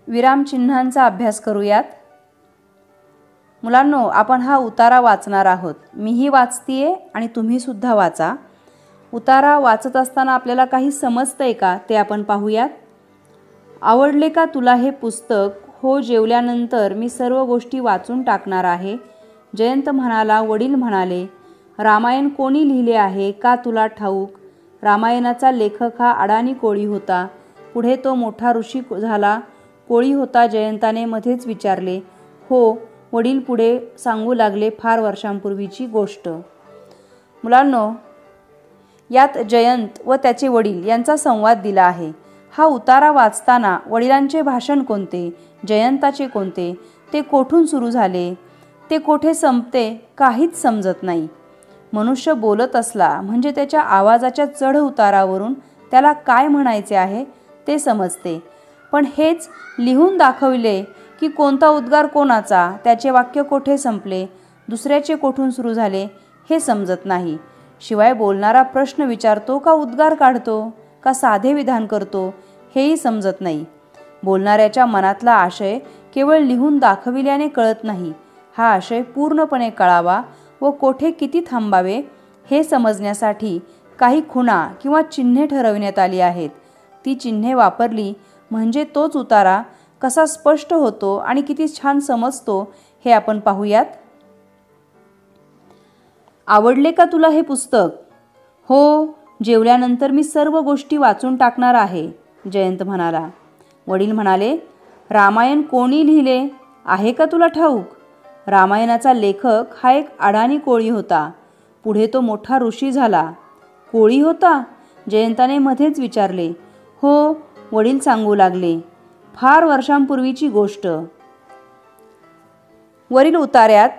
विरामचिन्हांचा अभ्यास करूयात। मुलांनो, आपण हा उतारा वाचणार आहोत। मीही वाचतेय आणि तुम्ही सुद्धा वाचा। उतारा वाचत असताना आपल्याला काही समजतंय का ते आपण पाहूयात। आवडले का तुला हे पुस्तक? हो, जेवल्यानंतर मी सर्व गोष्टी वाचून टाकणार आहे। जयंत म्हणाला। वडील म्हणाले, रामायण कोणी लिहिले आहे का तुला ठाऊक? रामायणाचा लेखक हा अडाणी कोळी होता। पुढे तो मोठा ऋषी झाला। कोळी होता, जयंताने मध्येच विचारले। हो, वडील पुढे सांगू लागले, फार वर्षांपूर्वीची गोष्ट। मुलांनो, यात जयंत व त्याचे वडील यांचा संवाद दिला आहे। हा उतारा वाचताना वडिलांचे भाषण कोणते, जयंताचे कोणते, ते कोठून सुरू झाले, ते कोठे संपते, काहीच समजत नाही। मनुष्य बोलत असला म्हणजे त्याच्या आवाजाच्या चढ उतारावरून त्याला काय म्हणायचे आहे ते समजते, पण हेच लिहून दाखविले की कोणता उद्गार कोणाचा, त्याचे वाक्य कोठे संपले, दुसऱ्याचे कोठून सुरू झाले हे समजत नाही। शिवाय बोलणारा प्रश्न विचारतो का उद्गार काढतो का साधे विधान करतो हेही समजत नाही। बोलणाऱ्याच्या मनातला आशय केवळ लिहून दाखविल्याने कळत नाही। हा आशय पूर्णपणे कळावा व कोठे किती थांबावे हे समजण्यासाठी काही खुणा किंवा चिन्हे ठरविण्यात आली आहेत। ती चिन्हे वापरली म्हणजे तोच उतारा कसा स्पष्ट होतो आणि किती छान समजतो हे आपण पाहूयात। आवडले का तुला हे पुस्तक? हो, जेवल्यानंतर मी सर्व गोष्टी वाचून टाकणार आहे, जयंत म्हणाला। वडील म्हणाले, रामायण कोणी लिहिले आहे का तुला ठाऊक? रामायणाचा लेखक हा एक अडाणी कोळी होता। पुढे तो मोठा ऋषी झाला। कोळी होता? जयंताने मध्येच विचारले। हो, वडील सांगू लागले, फार वर्षांपूर्वीची गोष्ट। वरील उतार्यात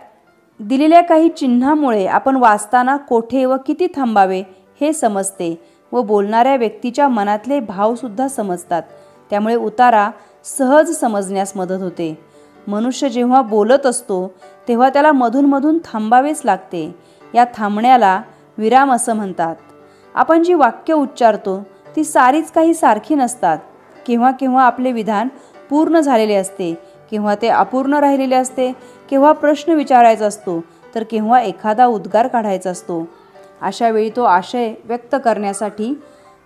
दिलेल्या काही चिन्हामुळे आपण वाचताना कोठे व किती थांबावे हे समजते व बोलणाऱ्या व्यक्तीच्या मनातले भाव सुद्धा समजतात। त्यामुळे उतारा सहज समजण्यास मदत होते। मनुष्य जेव्हा बोलत असतो तेव्हा त्याला मधूनमधून थांबावेच लागते. या थांबण्याला विराम असं म्हणतात. आपण जी वाक्य उच्चारतो ती सारीच काही सारखी नसतात. केव्हा केव्हा आपले विधान पूर्ण झालेले असते, केव्हा ते अपूर्ण राहिलेले असते, केव्हा प्रश्न विचारायचा असतो, तर केव्हा एखादा उद्गार काढायचा असतो. अशा वेळी तो आशय व्यक्त करण्यासाठी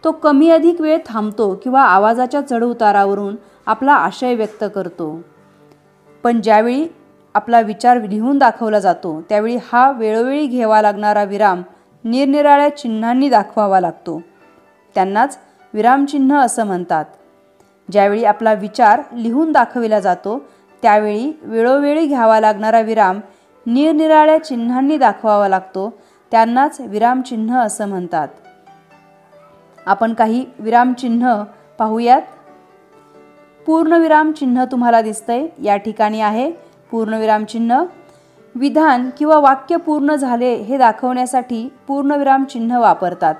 तो कमी अधिक वेळ थांबतो किंवा आवाजाच्या चढउतारावरून आपला आशय व्यक्त करतो. पण ज्यावेळी आपला विचार लिहून दाखवला जातो त्यावेळी हा वेळोवेळी घ्यावा लागणारा विराम निरनिराळ्या चिन्हांनी दाखवावा लागतो. त्यांनाच विरामचिन्ह असं म्हणतात. ज्यावेळी आपला विचार लिहून दाखविला जातो त्यावेळी वेळोवेळी घ्यावा लागणारा विराम निरनिराळ्या चिन्हांनी दाखवावा लागतो. त्यांनाच विरामचिन्ह असं म्हणतात. आपण काही विरामचिन्ह पाहूयात. पूर्णविराम चिन्ह तुम्हाला दिसतंय. या ठिकाणी आहे पूर्णविराम चिन्ह. विधान किंवा वाक्य पूर्ण झाले हे दाखवण्यासाठी पूर्णविराम चिन्ह वापरतात.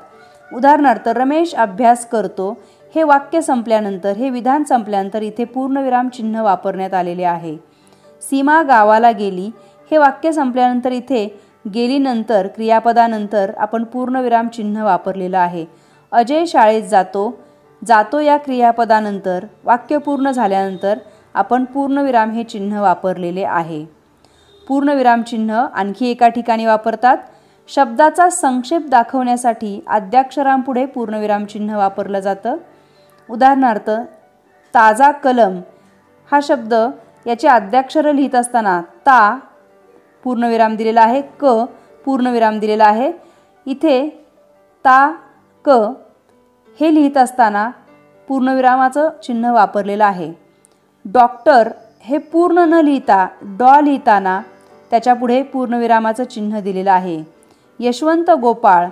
उदाहरणार्थ, रमेश अभ्यास करतो हे वाक्य संपल्यानंतर, हे विधान संपल्यानंतर इथे पूर्णविराम चिन्ह वापरण्यात आलेले आहे. सीमा गावाला गेली हे वाक्य संपल्यानंतर इथे गेली नंतर क्रियापदानंतर आपण पूर्णविराम चिन्ह वापरलेलं आहे. अजय शाळेत जातो या क्रियापदानंतर वाक्य पूर्ण झाल्यानंतर आपण पूर्णविराम हे चिन्ह वापरलेले आहे. पूर्णविराम चिन्ह आणखी एका ठिकाणी वापरतात. शब्दाचा संक्षेप दाखवण्यासाठी आद्याक्षरांपुढे पूर्णविराम चिन्ह वापरलं जातं. उदाहरणार्थ, ताजा कलम हा शब्द याचे आद्याक्षर लिहित असताना ता पूर्णविराम दिलेला आहे, क पूर्णविराम दिलेला आहे. इथे ता क हे लिहित असताना पूर्णविरामाचं चिन्ह वापरलेलं आहे. डॉक्टर हे पूर्ण न लिहिता डॉ लिहिताना त्याच्यापुढे पूर्णविरामाचं चिन्ह दिलेलं आहे. यशवंत गोपाळ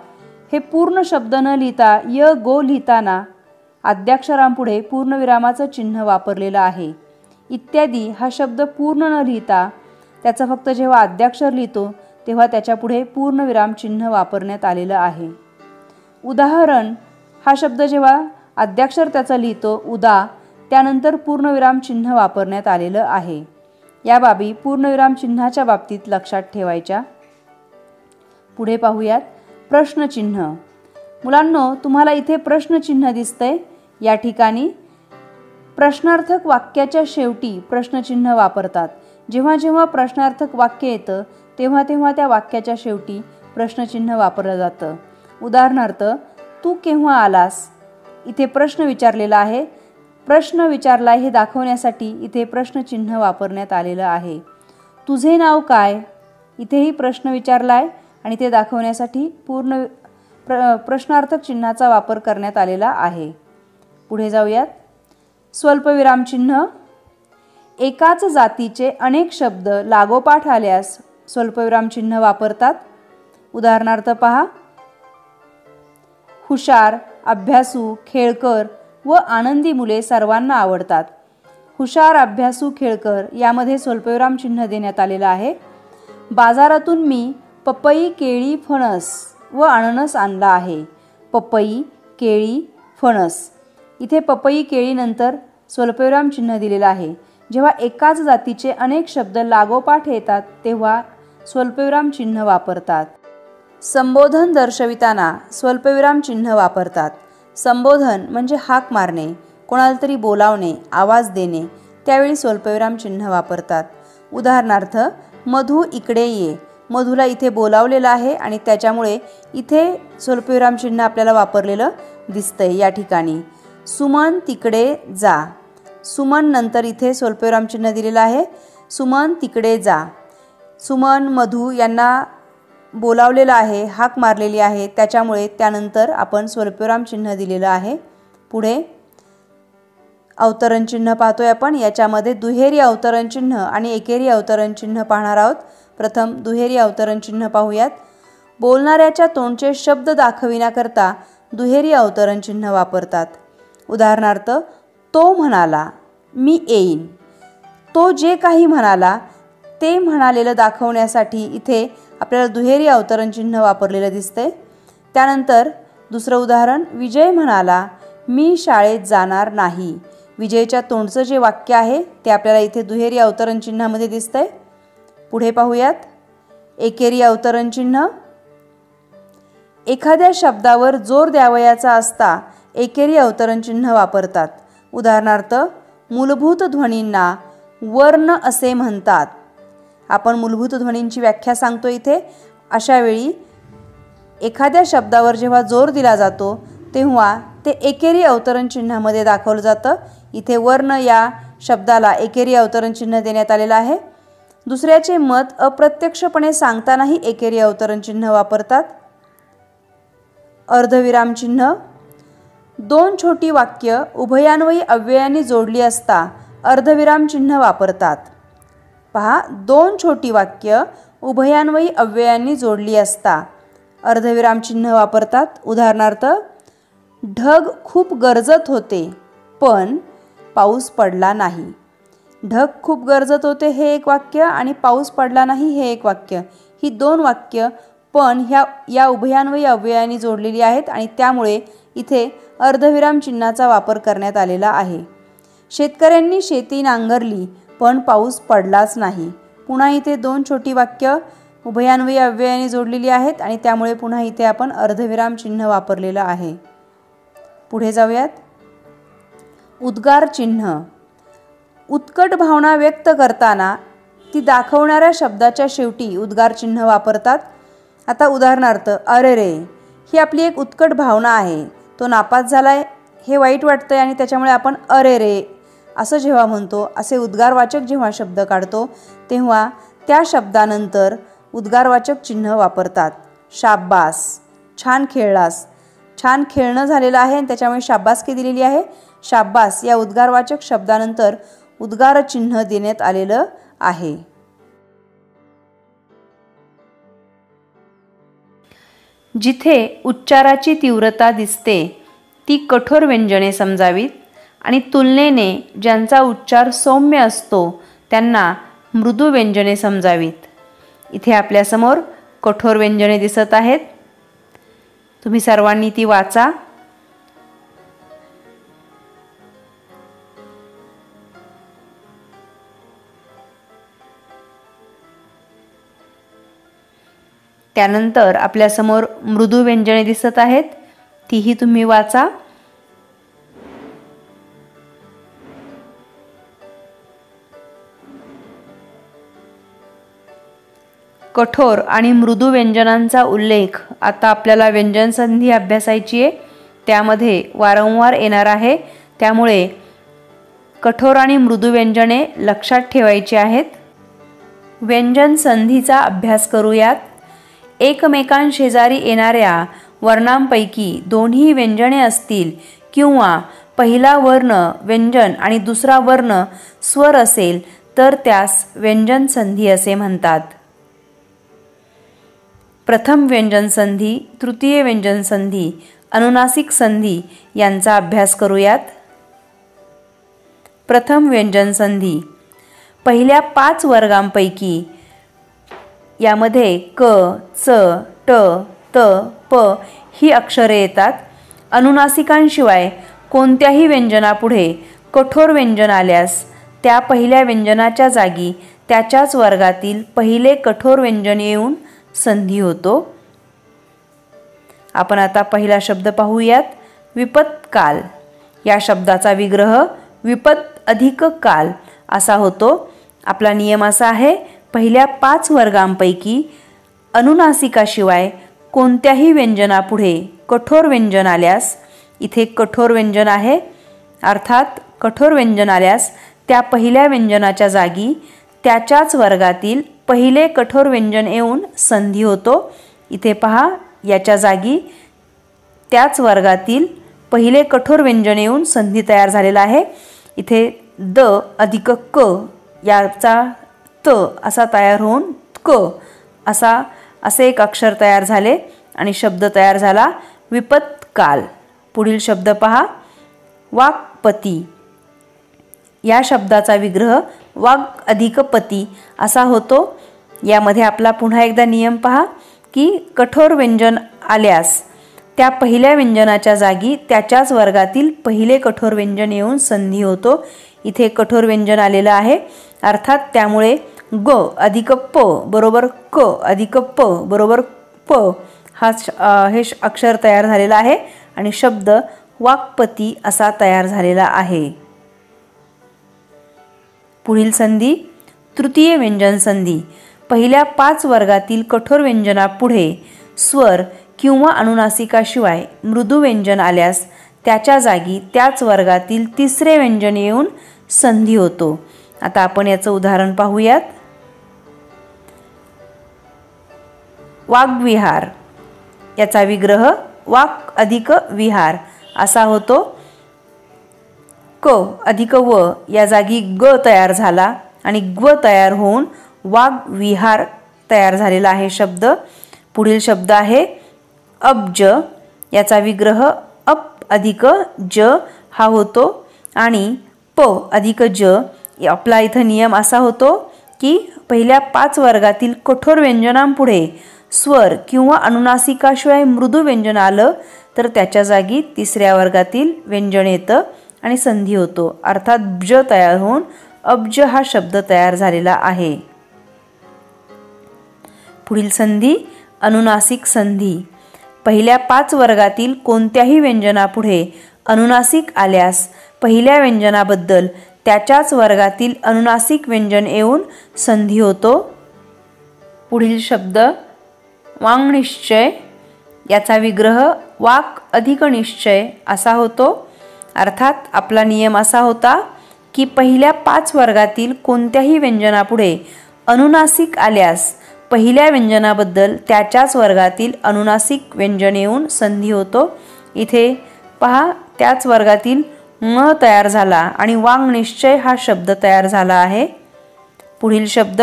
हे पूर्ण शब्द न लिहिता य गो लिहिताना आद्याक्षरांपुढे पूर्णविरामाचं चिन्ह वापरलेलं आहे. इत्यादी हा शब्द पूर्ण न लिहिता त्याचं फक्त जेव्हा आद्याक्षर लिहितो तेव्हा त्याच्यापुढे पूर्णविराम चिन्ह वापरण्यात आलेलं आहे. उदाहरण हा शब्द जेव्हा आद्याक्षर त्याचं लिहितो उदा, त्यानंतर पूर्णविराम चिन्ह वापरण्यात आलेलं आहे. या बाबी पूर्णविराम चिन्हाच्या बाबतीत लक्षात ठेवायच्या. पुढे पाहूयात प्रश्नचिन्ह. मुलांनो, तुम्हाला इथे प्रश्नचिन्ह दिसतंय. या ठिकाणी प्रश्नार्थक वाक्याच्या शेवटी प्रश्नचिन्ह वापरतात. जेव्हा जेव्हा प्रश्नार्थक वाक्य येतं तेव्हा तेव्हा त्या वाक्याच्या शेवटी प्रश्नचिन्ह वापरलं जातं. उदाहरणार्थ, तू केव्हा आलास? इथे प्रश्न विचारलेला आहे. प्रश्न विचारला हे दाखवण्यासाठी इथे प्रश्नचिन्ह वापरण्यात आलेलं आहे. तुझे नाव काय? इथेही प्रश्न विचारला आहे आणि ते दाखवण्यासाठी प्रश्नार्थक चिन्हाचा वापर करण्यात आलेला आहे. पुढे जाऊयात. स्वल्पविराम चिन्ह. एकाच जातीचे अनेक शब्द लागोपाठ आल्यास स्वल्पविराम चिन्ह वापरतात. उदाहरणार्थ पहा, हुशार, अभ्यासू, खेळकर व आनंदी मुले सर्वांना आवडतात. हुशार, अभ्यासू, खेळकर यामध्ये स्वल्पविराम चिन्ह देण्यात आलेलं आहे. बाजारातून मी पपई, केळी, फणस व अननस आणला आहे. पपई, केळी, फणस. इथे पपई, केळी नंतर स्वल्पविराम चिन्ह दिलेलं आहे. जेव्हा एकाच जातीचे अनेक शब्द लागोपाठ येतात तेव्हा स्वल्पविराम चिन्ह वापरतात. संबोधन दर्शविताना स्वल्पविराम चिन्ह वापरतात. संबोधन म्हणजे हाक मारणे, कोणाला तरी बोलावणे, आवाज देणे, त्यावेळी स्वल्पविराम चिन्ह वापरतात. उदाहरणार्थ, मधू इकडे ये. मधूला इथे बोलावलेलं आहे आणि त्याच्यामुळे इथे स्वल्पविराम चिन्ह आपल्याला वापरलेलं दिसतंय. या ठिकाणी सुमन तिकडे जा. सुमन नंतर इथे स्वल्पविराम चिन्ह दिलेलं आहे. सुमन तिकडे जा. सुमन, मधू यांना बोलावलेलं आहे, हाक मारलेली आहे, त्याच्यामुळे त्यानंतर आपण स्वल्पविराम चिन्ह दिलेलं आहे. पुढे अवतरण चिन्ह पाहतोय आपण. याच्यामध्ये दुहेरी अवतरण चिन्ह आणि एकेरी अवतरण चिन्ह पाहणार आहोत. प्रथम दुहेरी अवतरण चिन्ह पाहूयात. बोलणाऱ्याच्या तोंडचे शब्द दाखविण्याकरता दुहेरी अवतरण चिन्ह वापरतात. उदाहरणार्थ, तो म्हणाला, मी येईन. तो जे काही म्हणाला ते म्हणालेलं दाखवण्यासाठी इथे आपल्याला दुहेरी अवतरण चिन्ह वापरलेलं दिसतंय. त्यानंतर दुसरं उदाहरण, विजय म्हणाला, मी शाळेत जाणार नाही. विजयच्या तोंडचं जे वाक्य आहे ते आपल्याला इथे दुहेरी अवतरण चिन्हामध्ये दिसतंय. पुढे पाहूयात. एकेरी अवतरण चिन्ह. एखाद्या शब्दावर जोर द्यावयाचा असता एकेरी अवतरण चिन्ह वापरतात. उदाहरणार्थ, मूलभूत ध्वनींना वर्ण असे म्हणतात. आपण मूलभूत ध्वनींची व्याख्या सांगतो इथे. अशा वेळी एखाद्या शब्दावर जेव्हा जोर दिला जातो तेव्हा ते एकेरी अवतरण चिन्हामध्ये दाखवलं जातं. इथे वर्ण या शब्दाला एकेरी अवतरण चिन्ह देण्यात आलेलं आहे. दुसऱ्याचे मत अप्रत्यक्षपणे सांगतानाही एकेरी अवतरण चिन्ह वापरतात. अर्धविराम चिन्ह. दोन छोटी वाक्य उभयान्वयी अव्ययांनी जोडली असता अर्धविराम चिन्ह वापरतात. पहा, दोन छोटी वाक्य उभयान्वयी अव्ययांनी जोडली असता अर्धविराम चिन्ह वापरतात. उदाहरणार्थ, ढग खूप गरजत होते पण पाऊस पडला नाही. ढग खूप गरजत होते हे एक वाक्य आणि पाऊस पडला नाही हे एक वाक्य. ही दोन वाक्य पण या उभयान्वयी अव्ययांनी जोडलेली आहेत आणि त्यामुळे इथे अर्धविराम चिन्हाचा वापर करण्यात आलेला आहे. शेतकऱ्यांनी शेती नांगरली पण पाऊस पडलाच नाही. पुन्हा इथे दोन छोटी वाक्य उभयान्वयी अव्ययांनी जोडलेली आहेत आणि त्यामुळे पुन्हा इथे आपण अर्धविराम चिन्ह वापरलेलं आहे. पुढे जाऊयात. उद्गार चिन्ह. उत्कट भावना व्यक्त करताना ती दाखवणाऱ्या शब्दाच्या शेवटी उद्गार चिन्ह वापरतात. आता उदाहरणार्थ, अरे रे, ही आपली एक उत्कट भावना आहे. तो नापास झालाय हे वाईट वाटतंय आणि त्याच्यामुळे आपण अरे रे असं जेव्हा म्हणतो, असे उद्गारवाचक जेव्हा शब्द काढतो तेव्हा त्या शब्दानंतर उद्गारवाचक चिन्ह वापरतात. शाब्बास, छान खेळलास. छान खेळणं झालेलं आहे आणि त्याच्यामुळे शाब्बासकी दिलेली आहे. शाब्बास या उद्गारवाचक शब्दानंतर उद्गार चिन्ह देण्यात आलेलं आहे. जिथे उच्चाराची तीव्रता दिसते ती कठोर व्यंजने समजावीत आणि तुलनेने ज्यांचा उच्चार सौम्य असतो त्यांना मृदू व्यंजने समजावीत. इथे आपल्यासमोर कठोर व्यंजने दिसत आहेत. तुम्ही सर्वांनी ती वाचा. त्यानंतर आपल्यासमोर मृदू व्यंजने दिसत आहेत, तीही तुम्ही वाचा. कठोर आणि मृदू व्यंजनांचा उल्लेख आता आपल्याला व्यंजन संधी अभ्यासायची आहे, त्यामध्ये वारंवार येणार आहे. त्यामुळे कठोर आणि मृदू व्यंजने लक्षात ठेवायची आहेत. व्यंजन संधीचा अभ्यास करूयात. एकमेकांशेजारी येणाऱ्या वर्णांपैकी दोन्ही व्यंजने असतील किंवा पहिला वर्ण व्यंजन आणि दुसरा वर्ण स्वर असेल तर त्यास व्यंजन संधी असे म्हणतात. प्रथम व्यंजन संधी, तृतीय व्यंजन संधी, अनुनासिक संधी यांचा अभ्यास करूयात. प्रथम व्यंजन संधी. पहिल्या 5 वर्गांपैकी यामध्ये क, च, ट, त, प ही अक्षरे येतात. अनुनासिकांशिवाय कोणत्याही व्यंजनापुढे कठोर व्यंजन आल्यास त्या पहिल्या व्यंजनाच्या जागी त्याच्याच वर्गातील पहिले कठोर व्यंजन येऊन संधी होतो. आपण आता पहिला शब्द पाहूयात. विपत्काल. या शब्दाचा विग्रह विपत अधिक काल असा होतो. आपला नियम असा आहे, पहिल्या 5 वर्गांपैकी अनुनासिकाशिवाय कोणत्याही व्यंजनापुढे कठोर व्यंजन आल्यास, इथे कठोर व्यंजन आहे अर्थात कठोर व्यंजन आल्यास त्या पहिल्या व्यंजनाच्या जागी त्याच्याच वर्गातील पहिले कठोर व्यंजन येऊन संधी होतो. इथे पहा, याच्या जागी त्याच वर्गातील पहिले कठोर व्यंजन येऊन संधी तयार झालेला आहे. इथे द अधिक क याचा त असा तयार होऊन क असे एक अक्षर तयार झाले आणि शब्द तयार झाला विपत्काल. पुढील शब्द पहा. वाक्पती. या शब्दाचा विग्रह वाग अधिक पती असा होतो. यामध्ये आपला पुन्हा एकदा नियम पहा की कठोर व्यंजन आल्यास त्या पहिल्या व्यंजनाच्या जागी त्याच्याच वर्गातील पहिले कठोर व्यंजन येऊन संधी होतो. इथे कठोर व्यंजन आलेलं आहे, अर्थात त्यामुळे ग अधिक प बरोबर क अधिक प बरोबर प हे अक्षर तयार झालेला आहे आणि शब्द वाक्पती असा तयार झालेला आहे. पुढील संधी तृतीय व्यंजन संधी. पहिल्या 5 वर्गातील कठोर व्यंजनापुढे स्वर किंवा अनुनासिकाशिवाय मृदू व्यंजन आल्यास त्याच्या जागी त्याच वर्गातील तिसरे व्यंजन येऊन संधी होतो. आता आपण याचं उदाहरण पाहूयात. वाग्विहार याचा विग्रह वाक अधिक विहार असा होतो. क अधिक व या जागी ग तयार झाला आणि ग्व तयार होऊन वाग्विहार तयार झालेला आहे शब्द. पुढील शब्द आहे अब्ज. याचा विग्रह अप अधिक ज हा होतो आणि प अधिक ज. आपला इथं नियम असा होतो की पहिल्या 5 वर्गातील कठोर व्यंजनांपुढे स्वर किंवा अनुनासिकाशिवाय मृदू व्यंजन आलं तर त्याच्या जागी तिसऱ्या वर्गातील व्यंजन येतं आणि संधी होतो, अर्थात ब्ज तयार होऊन अब्ज हा शब्द तयार झालेला आहे. पुढील संधी अनुनासिक संधी. पहिल्या 5 वर्गातील कोणत्याही व्यंजनापुढे अनुनासिक आल्यास पहिल्या व्यंजनाबद्दल त्याच्याच वर्गातील अनुनासिक व्यंजन येऊन संधी होतो. पुढील शब्द वाङ्निश्चय. याचा विग्रह वाक अधिक निश्चय असा होतो, अर्थात आपला नियम असा होता की पहिल्या 5 वर्गातील कोणत्याही व्यंजनापुढे अनुनासिक आल्यास पहिल्या व्यंजनाबद्दल त्याच्याच वर्गातील अनुनासिक व्यंजन येऊन संधी होतो. इथे पहा त्याच वर्गातील म तयार झाला आणि वाङ्निश्चय हा शब्द तयार झाला आहे. पुढील शब्द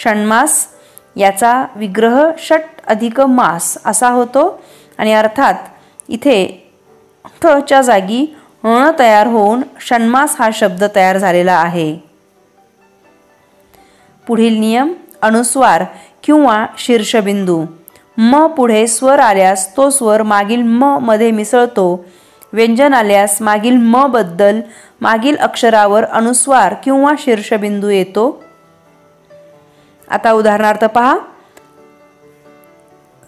षण्मास. याचा विग्रह षट अधिक मास असा होतो आणि अर्थात इथे ठ च्या जागी ण तयार होऊन षण्मास हा शब्द तयार झालेला आहे. पुढील नियम अनुस्वार किंवा शीर्षबिंदू. म पुढे स्वर आल्यास तो स्वर मागील म मध्ये मिसळतो. व्यंजन आल्यास मागील म बद्दल मागील अक्षरावर अनुस्वार किंवा शीर्षबिंदू येतो. आता उदाहरणार्थ पहा.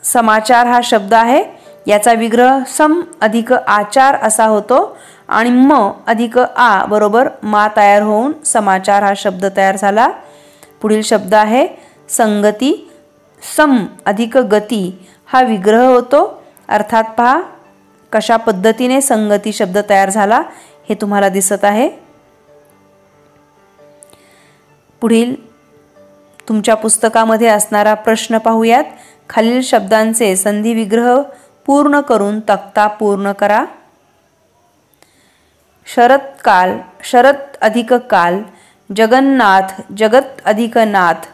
समाचार हा शब्द आहे. याचा विग्रह सम अधिक आचार असा होतो आणि म अधिक आ बरोबर मा तयार होऊन समाचार हा शब्द तयार झाला. पुढील शब्द आहे संगती. सम अधिक गती हा विग्रह होतो, अर्थात पहा कशा पद्धतीने संगती शब्द तयार झाला हे तुम्हाला दिसत आहे. पुढील तुमच्या पुस्तकामध्ये असणारा प्रश्न पाहूयात. खालील शब्दांचे संधी विग्रह पूर्ण करून तक्ता पूर्ण करा. शरत्काल शरत अधिक काल. जगन्नाथ जगत अधिक नाथ.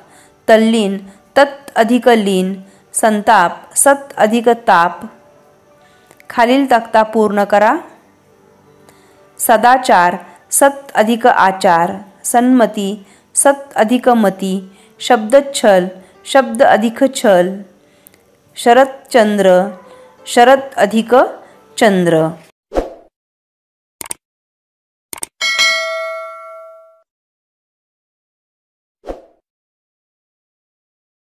तल्लीन तत् अधिक लीन. संताप सत अधिक ताप. खालील तक्ता पूर्ण करा. सदाचार सत अधिक आचार. सन्मती सत अधिक मती. शब्दच्छल शब्द अधिक छल. शरतचंद्र शरद अधिक चंद्र.